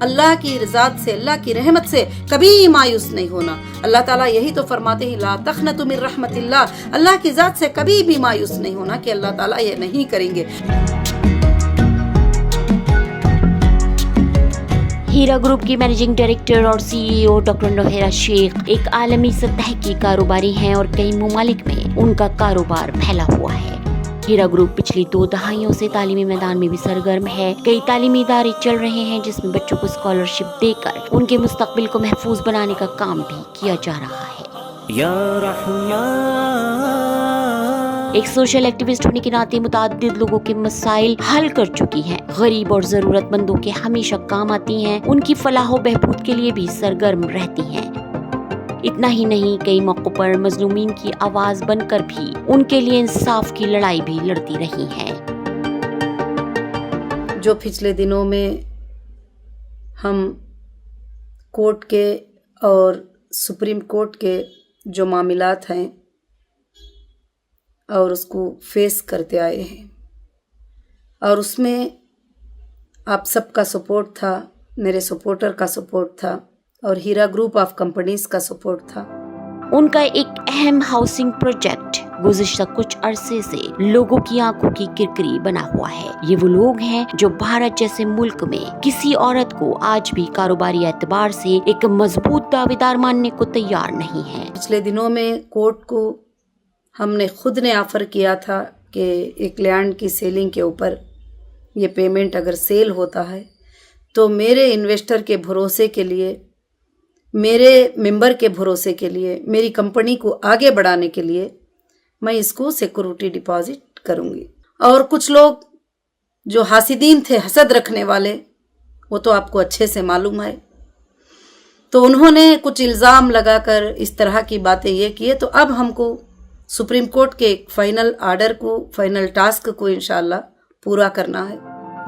اللہ کی رضات سے، اللہ کی رحمت سے کبھی مایوس نہیں ہونا۔ اللہ تعالیٰ یہی تو فرماتے ہیں لا تقنطوا من رحمت اللہ، اللہ کی ذات سے کبھی بھی مایوس نہیں ہونا کہ اللہ تعالیٰ یہ نہیں کریں گے۔ ہیرا گروپ کی مینیجنگ ڈائریکٹر اور سی ای او ڈاکٹر نوحیرہ شیخ ایک عالمی سطح کی کاروباری ہیں اور کئی ممالک میں ان کا کاروبار پھیلا ہوا ہے۔ ہیرا گروپ پچھلی 2 دہائیوں سے تعلیمی میدان میں بھی سرگرم ہے۔ کئی تعلیمی ادارے چل رہے ہیں جس میں بچوں کو اسکالرشپ دے کر ان کے مستقبل کو محفوظ بنانے کا کام بھی کیا جا رہا ہے۔ یا رحمان، ایک سوشل ایکٹیوسٹ ہونے کے ناطے متعدد لوگوں کے مسائل حل کر چکی ہیں، غریب اور ضرورت مندوں کے ہمیشہ کام آتی ہیں، ان کی فلاح و بہبود کے لیے بھی سرگرم رہتی ہیں۔ اتنا ہی نہیں، کئی موقعوں پر مظلومین کی آواز بن کر بھی ان کے لیے انصاف کی لڑائی بھی لڑتی رہی ہیں۔ جو پچھلے دنوں میں ہم کورٹ کے اور سپریم کورٹ کے جو معاملات ہیں اور اس کو فیس کرتے آئے ہیں، اور اس میں آپ سب کا سپورٹ تھا، میرے سپورٹر کا سپورٹ تھا اور ہیرا گروپ آف کمپنیز کا سپورٹ تھا۔ ان کا ایک اہم ہاؤسنگ پروجیکٹ گزشتہ کچھ عرصے سے لوگوں کی آنکھوں کی کرکری بنا ہوا ہے۔ یہ وہ لوگ ہیں جو بھارت جیسے ملک میں کسی عورت کو آج بھی کاروباری اعتبار سے ایک مضبوط دعویدار ماننے کو تیار نہیں ہے۔ پچھلے دنوں میں کورٹ کو ہم نے خود نے آفر کیا تھا کہ ایک لینڈ کی سیلنگ کے اوپر یہ پیمنٹ اگر سیل ہوتا ہے تو میرے انویسٹر کے بھروسے کے لیے، میرے ممبر کے بھروسے کے لیے، میری کمپنی کو آگے بڑھانے کے لیے میں اس کو سیکورٹی ڈپازٹ کروں گی۔ اور کچھ لوگ جو حاسدین تھے، حسد رکھنے والے، وہ تو آپ کو اچھے سے معلوم ہے، تو انہوں نے کچھ الزام لگا کر اس طرح کی باتیں یہ کیے۔ تو اب ہم کو سپریم کورٹ کے ایک فائنل آرڈر کو، فائنل ٹاسک کو انشاءاللہ پورا کرنا ہے۔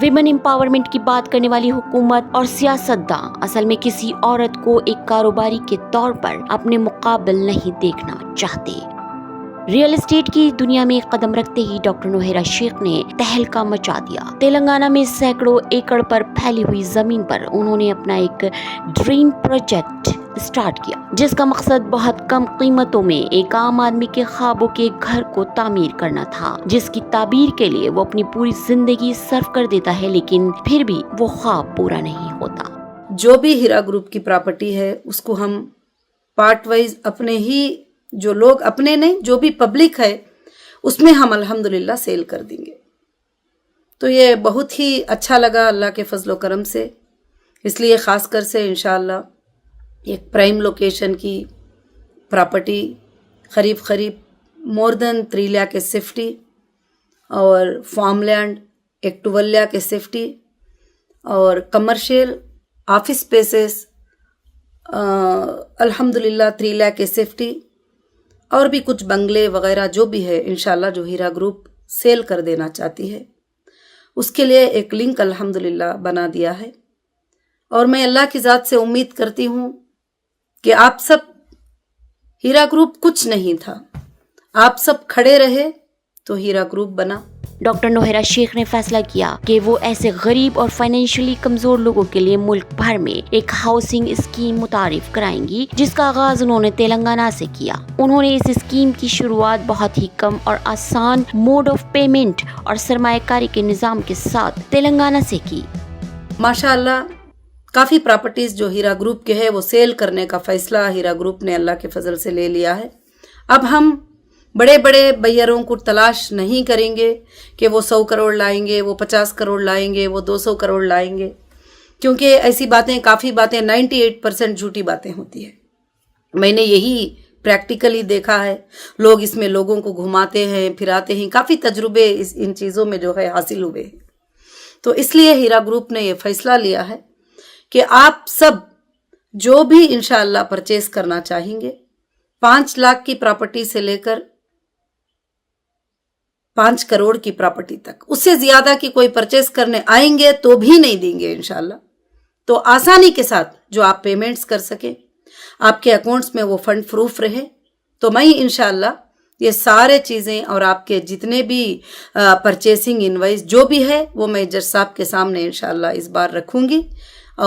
ویمن امپاورمنٹ کی بات کرنے والی حکومت اور سیاستداں اصل میں کسی عورت کو ایک کاروباری کے طور پر اپنے مقابل نہیں دیکھنا چاہتے۔ ریئل اسٹیٹ کی دنیا میں قدم رکھتے ہی ڈاکٹر نوحیرہ شیخ نے تہلکہ مچا دیا۔ تلنگانہ میں سینکڑوں ایکڑ پر پھیلی ہوئی زمین پر انہوں نے اپنا ایک ڈریم پروجیکٹ سٹارٹ کیا، جس کا مقصد بہت کم قیمتوں میں ایک عام آدمی کے خوابوں کے گھر کو تعمیر کرنا تھا، جس کی تعبیر کے لیے وہ اپنی پوری زندگی صرف کر دیتا ہے، لیکن پھر بھی وہ خواب پورا نہیں ہوتا۔ جو بھی ہیرا گروپ کی پراپرٹی ہے اس کو ہم پارٹ وائز اپنے ہی، جو لوگ اپنے نہیں، جو بھی پبلک ہے اس میں ہم الحمدللہ سیل کر دیں گے۔ تو یہ بہت ہی اچھا لگا اللہ کے فضل و کرم سے، اس لیے خاص کر سے انشاءاللہ ایک پرائم لوکیشن کی پراپرٹی قریب مور دین 3 لاکھ سیفٹی، اور فارم لینڈ ایک 12 لاکھ سیفٹی، اور کمرشل آفس اسپیسز الحمدللہ 3 لاکھ سیفٹی، اور بھی کچھ بنگلے وغیرہ جو بھی ہے انشاءاللہ جو ہیرا گروپ سیل کر دینا چاہتی ہے، اس کے لیے ایک لنک الحمدللہ بنا دیا ہے۔ اور میں اللہ کی ذات سے امید کرتی ہوں کہ آپ سب، ہیرا گروپ کچھ نہیں تھا، آپ سب کھڑے رہے تو ہیرا گروپ بنا۔ ڈاکٹر نوحیرہ شیخ نے فیصلہ کیا کہ وہ ایسے غریب اور فائنینشلی کمزور لوگوں کے لیے ملک بھر میں ایک ہاؤسنگ اسکیم متعارف کرائیں گی، جس کا آغاز انہوں نے تلنگانہ سے کیا۔ انہوں نے اس اسکیم کی شروعات بہت ہی کم اور آسان موڈ آف پیمنٹ اور سرمایہ کاری کے نظام کے ساتھ تلنگانہ سے کی۔ ماشاءاللہ کافی پراپرٹیز جو ہیرا گروپ کے ہے وہ سیل کرنے کا فیصلہ ہیرا گروپ نے اللہ کے فضل سے لے لیا ہے۔ اب ہم بڑے بڑے بائروں کو تلاش نہیں کریں گے کہ وہ 100 کروڑ لائیں گے، وہ 50 کروڑ لائیں گے، وہ 200 کروڑ لائیں گے، کیونکہ ایسی باتیں، کافی باتیں 98% جھوٹی باتیں ہوتی ہیں۔ میں نے یہی پریکٹیکلی دیکھا ہے، لوگ اس میں لوگوں کو گھماتے ہیں، پھراتے ہیں، کافی تجربے ان چیزوں میں جو ہے حاصل ہوئے ہیں۔ تو اس لیے ہیرا گروپ نے یہ فیصلہ لیا ہے کہ آپ سب جو بھی انشاءاللہ پرچیز کرنا چاہیں گے، 5 لاکھ کی پراپرٹی سے لے کر 5 کروڑ کی پراپرٹی تک، اس سے زیادہ کی کوئی پرچیز کرنے آئیں گے تو بھی نہیں دیں گے انشاءاللہ۔ تو آسانی کے ساتھ جو آپ پیمنٹس کر سکیں، آپ کے اکاؤنٹس میں وہ فنڈ پروف رہے، تو میں انشاءاللہ یہ سارے چیزیں اور آپ کے جتنے بھی پرچیسنگ انوائس جو بھی ہے وہ میں جج صاحب کے سامنے انشاءاللہ اس بار رکھوں گی،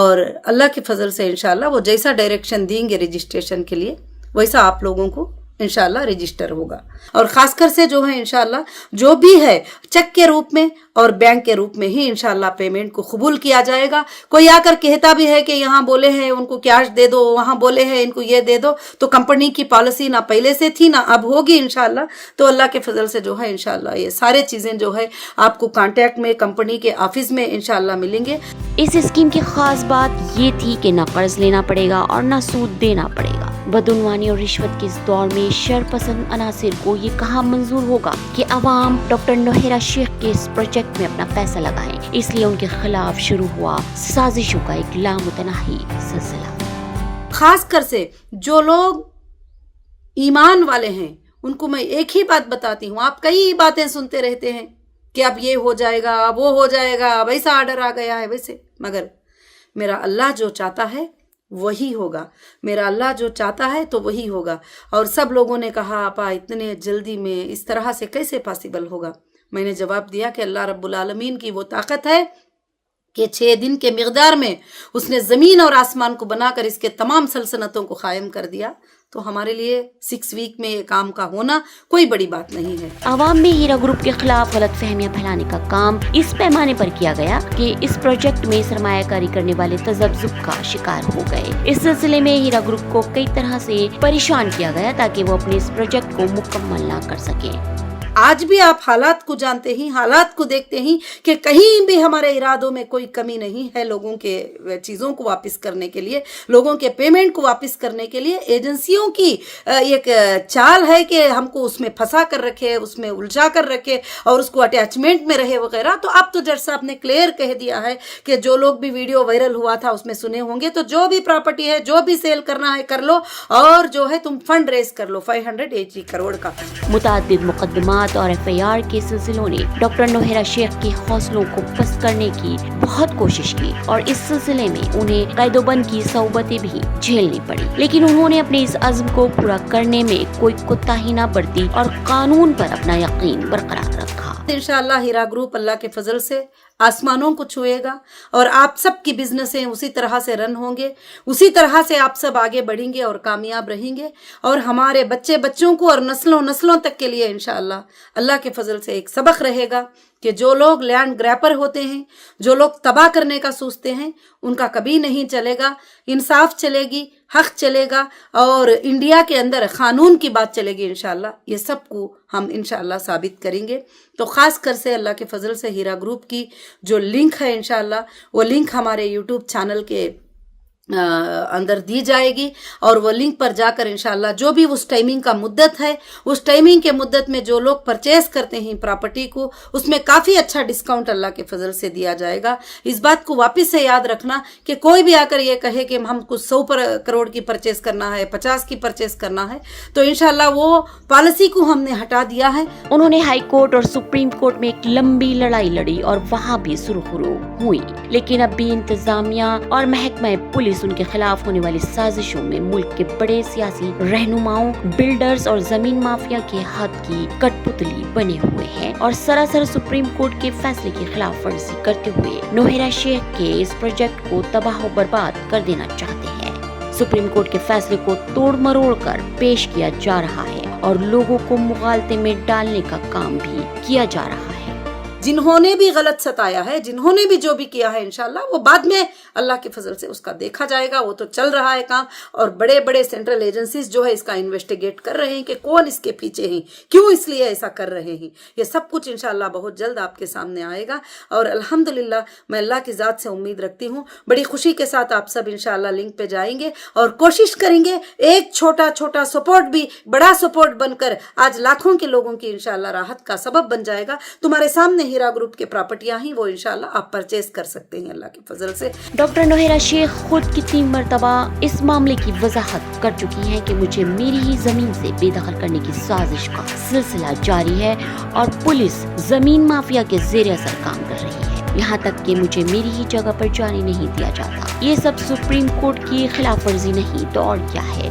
اور اللہ کے فضل سے انشاءاللہ وہ جیسا ڈائریکشن دیں گے رجسٹریشن کے لیے ویسا آپ لوگوں کو انشاءاللہ رجسٹر ہوگا. اور خاص کر سے جو ہے انشاءاللہ جو بھی ہے چیک کے روپ میں اور بینک کے روپ میں ہی انشاءاللہ پیمنٹ کو قبول کیا جائے گا. کوئی آ کر کہتا بھی ہے کہ یہاں بولے ہیں ان کو کیش دے دو, وہاں بولے ہیں ان کو یہ دے دو, تو کمپنی کی پالیسی نہ پہلے سے تھی نہ اب ہوگی انشاءاللہ. تو اللہ کے فضل سے جو ہے انشاءاللہ یہ سارے چیزیں جو ہے آپ کو کانٹیکٹ میں کمپنی کے آفس میں انشاءاللہ ملیں گے. اس اسکیم کی خاص بات یہ تھی کہ نہ قرض لینا پڑے گا اور نہ سود دینا پڑے گا. بدعنوانی اور رشوت کے اس دور میں شر پسند عناصر کو یہ کہاں منظور ہوگا کہ عوام ڈاکٹر نوہیرہ شیخ کے اس پروجیکٹ میں اپنا پیسہ لگائیں. اس لیے ان کے خلاف شروع ہوا سازشوں کا ایک لامتناہی سلسلہ. خاص کر سے جو لوگ ایمان والے ہیں ان کو میں ایک ہی بات بتاتی ہوں. آپ کئی باتیں سنتے رہتے ہیں کہ اب یہ ہو جائے گا, اب وہ ہو جائے گا, اب ایسا آرڈر آ گیا ہے ویسے, مگر میرا اللہ جو چاہتا ہے وہی ہوگا. میرا اللہ جو چاہتا ہے تو وہی ہوگا. اور سب لوگوں نے کہا آپا اتنے جلدی میں اس طرح سے کیسے پاسبل ہوگا؟ میں نے جواب دیا کہ اللہ رب العالمین کی وہ طاقت ہے کہ 6 دن کے مقدار میں اس نے زمین اور آسمان کو بنا کر اس کے تمام سلطنتوں کو قائم کر دیا. تو ہمارے لیے 6 ویک میں یہ کام کا ہونا کوئی بڑی بات نہیں ہے. عوام میں ہیرا گروپ کے خلاف غلط فہمیاں پھیلانے کا کام اس پیمانے پر کیا گیا کہ اس پروجیکٹ میں سرمایہ کاری کرنے والے تذبذب کا شکار ہو گئے. اس سلسلے میں ہیرا گروپ کو کئی طرح سے پریشان کیا گیا تاکہ وہ اپنے اس پروجیکٹ کو مکمل نہ کر سکیں. آج بھی آپ حالات کو جانتے ہیں, حالات کو دیکھتے ہیں کہ کہیں بھی ہمارے ارادوں میں کوئی کمی نہیں ہے. لوگوں کے چیزوں کو واپس کرنے کے لیے, لوگوں کے پیمنٹ کو واپس کرنے کے لیے ایجنسیوں کی ایک چال ہے کہ ہم کو اس میں پھنسا کر رکھے, اس میں الجھا کر رکھے اور اس کو اٹیچمنٹ میں رہے وغیرہ. تو اب تو جج صاحب نے کلیئر کہہ دیا ہے کہ جو لوگ بھی ویڈیو وائرل ہوا تھا اس میں سنے ہوں گے, تو جو بھی پراپرٹی ہے جو بھی سیل کرنا ہے کر لو اور جو ہے تم فنڈ ریز کر لو 580 کروڑ کا. متعدد مقدمات اور FIR کے سلسلوں نے ڈاکٹر نوہیرہ شیخ کے حوصلوں کو پست کرنے کی بہت کوشش کی اور اس سلسلے میں انہیں قید و بند کی صعوبتیں بھی جھیلنی پڑی, لیکن انہوں نے اپنے اس عزم کو پورا کرنے میں کوئی کوتاہی نہ برتی اور قانون پر اپنا یقین برقرار رکھا. انشاءاللہ ہیرا گروپ اللہ کے فضل سے آسمانوں کو چھوئے گا اور آپ سب کی بزنسیں اسی طرح سے رن ہوں گے, اسی طرح سے آپ سب آگے بڑھیں گے اور کامیاب رہیں گے. اور ہمارے بچے بچوں کو اور نسلوں تک کے لیے انشاءاللہ اللہ کے فضل سے ایک سبق رہے گا کہ جو لوگ لینڈ گریپر ہوتے ہیں, جو لوگ تباہ کرنے کا سوچتے ہیں, ان کا کبھی نہیں چلے گا. انصاف چلے گی, حق چلے گا اور انڈیا کے اندر قانون کی بات چلے گی انشاءاللہ. یہ سب کو ہم انشاءاللہ ثابت کریں گے. تو خاص کر سے اللہ کے فضل سے ہیرا گروپ کی جو لنک ہے انشاءاللہ وہ لنک ہمارے یوٹیوب چینل کے اندر دی جائے گی اور وہ لنک پر جا کر انشاءاللہ جو بھی اس ٹائمنگ کا مدت ہے, اس ٹائمنگ کے مدت میں جو لوگ پرچیز کرتے ہیں پراپرٹی کو, اس میں کافی اچھا ڈسکاؤنٹ اللہ کے فضل سے دیا جائے گا. اس بات کو واپس سے یاد رکھنا کہ کوئی بھی آ کر یہ کہے کہ ہم کچھ 100 کروڑ کی پرچیز کرنا ہے, 50 کی پرچیز کرنا ہے, تو انشاءاللہ وہ پالیسی کو ہم نے ہٹا دیا ہے. انہوں نے ہائی کورٹ اور سپریم کورٹ میں ایک لمبی لڑائی لڑی اور وہاں بھی سرخرو ہوئی, لیکن اب بھی انتظامیہ اور محکمہ پولیس ان کے خلاف ہونے والی سازشوں میں ملک کے بڑے سیاسی رہنماؤں, بلڈرز اور زمین مافیا کے ہاتھ کی کٹ پتلی بنے ہوئے ہیں اور سراسر سپریم کورٹ کے فیصلے کی خلاف ورزی کرتے ہوئے نوہیرہ شیخ کے اس پروجیکٹ کو تباہ و برباد کر دینا چاہتے ہیں. سپریم کورٹ کے فیصلے کو توڑ مروڑ کر پیش کیا جا رہا ہے اور لوگوں کو مغالطے میں ڈالنے کا کام بھی کیا جا رہا ہے. جنہوں نے بھی غلط ستایا ہے, جنہوں نے بھی جو بھی کیا ہے انشاءاللہ وہ بعد میں اللہ کے فضل سے اس کا دیکھا جائے گا. وہ تو چل رہا ہے کام اور بڑے بڑے سینٹرل ایجنسیز جو ہے اس کا انویسٹیگیٹ کر رہے ہیں کہ کون اس کے پیچھے ہیں, کیوں اس لیے ایسا کر رہے ہیں. یہ سب کچھ انشاءاللہ بہت جلد آپ کے سامنے آئے گا اور الحمدللہ میں اللہ کی ذات سے امید رکھتی ہوں. بڑی خوشی کے ساتھ آپ سب انشاءاللہ لنک پہ جائیں گے اور کوشش کریں گے ایک چھوٹا سپورٹ بھی بڑا سپورٹ بن کر آج لاکھوں کے لوگوں کی انشاءاللہ راحت کا سبب بن جائے گا. تمہارے سامنے ہیرا گروپ کے پراپرٹیاں ہی وہ انشاءاللہ آپ پرچیز کر سکتے ہیں اللہ کے فضل سے. ڈاکٹر نوہیرہ شیخ خود کتنی مرتبہ اس معاملے کی وضاحت کر چکی ہیں کہ مجھے میری ہی زمین سے بے دخل کرنے کی سازش کا سلسلہ جاری ہے اور پولیس زمین مافیا کے زیر اثر کام کر رہی ہے, یہاں تک کہ مجھے میری ہی جگہ پر جانے نہیں دیا جاتا. یہ سب سپریم کورٹ کی خلاف ورزی نہیں تو اور کیا ہے.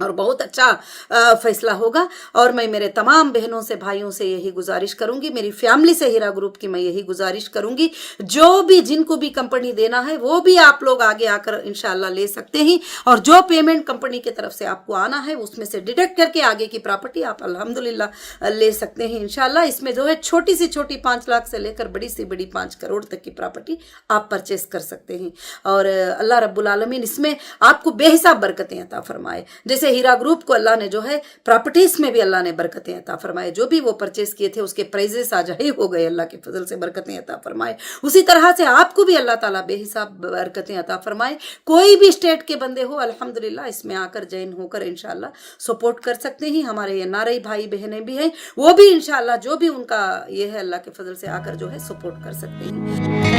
اور بہت اچھا فیصلہ ہوگا. اور میں میرے تمام بہنوں سے بھائیوں سے یہی گزارش کروں گی, میری فیملی سے ہیرا گروپ کی میں یہی گزارش کروں گی, جو بھی جن کو بھی کمپنی دینا ہے وہ بھی آپ لوگ آگے آ کر انشاءاللہ لے سکتے ہیں, اور جو پیمنٹ کمپنی کی طرف سے آپ کو آنا ہے اس میں سے ڈیڈکٹ کر کے آگے کی پراپرٹی آپ الحمدللہ لے سکتے ہیں انشاءاللہ. اس میں جو ہے چھوٹی سی چھوٹی 5 لاکھ سے لے کر بڑی سی بڑی 5 کروڑ تک کی پراپرٹی آپ پرچیز کر سکتے ہیں, اور اللہ رب العالمین اس میں آپ کو بے حساب برکتیں عطا فرمائے. جیسے ہیرا گروپ کو اللہ نے جو ہے پراپرٹیز میں بھی اللہ نے برکتیں عطا فرمائے, جو بھی وہ پرچیز کیے تھے اس کے پرائزز آج ہی ہو گئے, اللہ کے فضل سے برکتیں عطا فرمائے. اسی طرح سے آپ کو بھی اللہ تعالیٰ بے حساب برکتیں عطا فرمائے. کوئی بھی اسٹیٹ کے بندے ہو الحمدللہ اس میں آ کر جوائن ہو کر انشاءاللہ سپورٹ کر سکتے ہیں. ہمارے یہ نارئی بھائی بہنیں بھی ہیں, وہ بھی انشاءاللہ جو بھی ان کا یہ ہے اللہ کے فضل سے آ کر جو ہے سپورٹ کر سکتے ہیں.